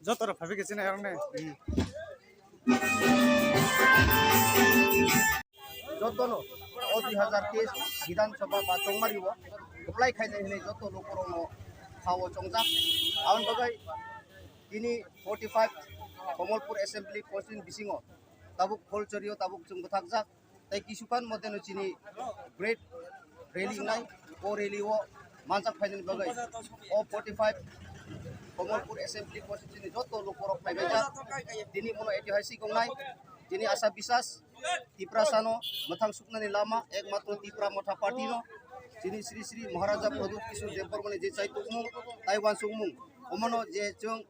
যতটা ভাবি গেছি না এরকম যতন ও 2023 বিধানসভা বা চংমারিব এপ্লাই খাইনাই হলে যত লোকরম খাও চংজাক আউন বাগাই তিনি 45 কমলপুর এসেম্বলি কনস্টিটিউয়েন্সি বিসিङ তাবুক ফলচরিও তাবুক जों गथाकजाक তাই কিছুকান মধ্যে চিনি গ্রেট রেলি নাই ও রেলি ও মানজাক ফাইনাল বাগাই ও 45 কমলপুর এসেম্বলি কনস্টিটিউয়েন্সি যত লোকরম ফাইবাইজাক তিনি মনো ঐতিহাসিক গংনাই তিনি আশা বিশ্বাস Tipra Sano, Matang Suknani Lama, Ekmatro Tipra Mata Partino, Sini Sri Sri Maharaja Pradut Kisu Depormane Jetsai Tukmung, Taiwan Sungmung, Omono Jechung,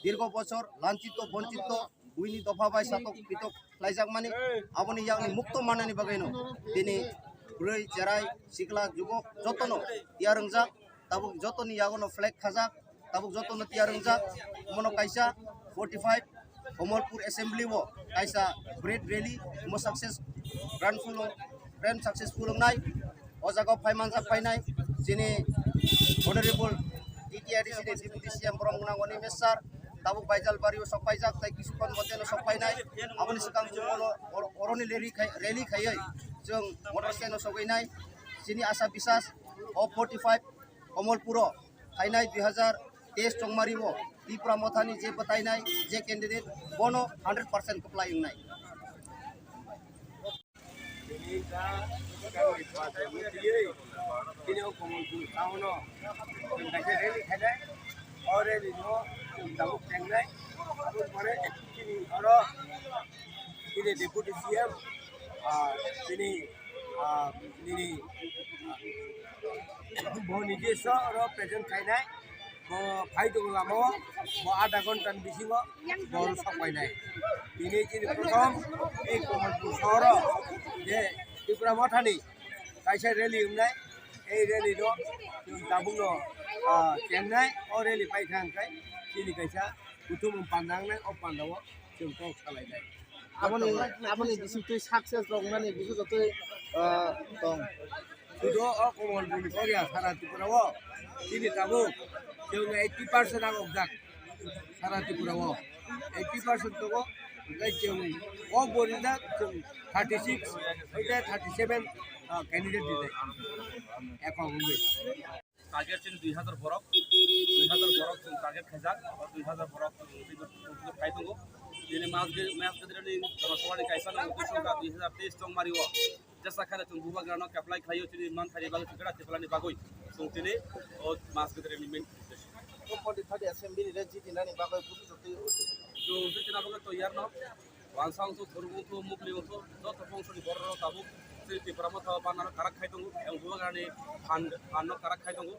Dirgo Bosor, Lancito, Boncito, Wini Topabai Satok, Pitok, Laizak Mani, Aboni Yang Mukto Manani Bageno, Dini, Brui, Jerai, Sikla, Jugo, Jotono, Tiarangzak, Tabuk Jotoni Yagono Flag Kazak, Tabuk Jotono Tiarangzak, Mono Kaisa, 45, Komolpur Assembly wo kaisa great rally mo success grand successful nai o jaga phaimanjak phainai jini honorable TTRD sini deputy CM Borongna ngoni mesar tabuk baijal bario sokpaijak tai kisukon modeno sokpainai aboni sekang jumono oroni rally khayai jeng motorcycle sogainai sini asa bisas o 45 Komolpuro khainai 2023 chongmari wo Tipra Mothani je batainai je candidate bono 100% applying nai ini Komolpur taono kaise rally khadai और rally no tabuk tengnai tabuk pore kini aro kini deputy CM kini bo nijesa aro present khainai phyto लामो आधा घन्टा बिसिङ बल सकाइनाय दिनै जिनि प्रथम এই কমলপুর শহর যে ত্রিপুরা মথানি কাইসা রেলি हमनाय এই রেলি नो जों दाबुनो चेन्नाइ ओ रेली पाइखांखाय दिनै काइसा बुथुम पान्दांनाय अ पान्दाव जों तो सालायनाय আপনি বিসিতে সাকসেস রংনানি বিসু যত দं जुदो अ कमलपुर करिया सारा ত্রিপুরাও दिनै दाबु जों 80% आं observe सारा त्रिपुराव 80% दङ ओमफ्राय जों अ बरिदा जों 36 ओमफ्राय 37 कैंडिडेट दिनै एकाउन्टनि टार्गेट जों 2000 बरक जों टार्गेट खायजाक 2000 बरक फाइट दङ दिनै मैच गेजेरनि जनसभानि कायसा उद्देश्यका 2023 चंमारिव जसा खाना जों बुबा ग्राउन्डआव एप्लाइ खायो दिनै मान थारि बागै टिकेट टिपलानि बागै जों दिनै मैच गेजेरनि main Komponi tadi assembly reji dinani bagai putu joti जो जितना बगत तो यार ना वांसांग तो थोरगुं तो मुगली तो जो तो फंक्शन बर्रो ताबु सिटी प्रमोद बानानो काराक खाइ दंगु एवं गुवागानि फाननो काराक खाइ दंगु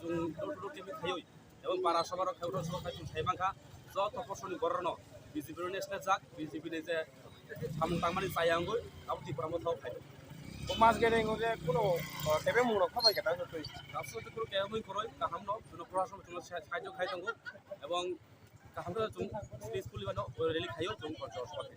जों डटडो टिभि खायो एवं बारा सबारो खाइरो सब खाइ थाइबांखा जो तो फंक्शन बर्रो बीजेपी नेशनल जाक बीजेपी ने जे सामतांमानि जायांगु ताबु टिभि प्रमोद खाइ o mas gereng ode kuno tebe muro khabai gata jotoi दासो तो केमन करय काहामनो जों प्रशासन जों साइडो खाइ दंगु एवं काहामनो जों पीसफुली बानो रेली खायो जों प्रचार करते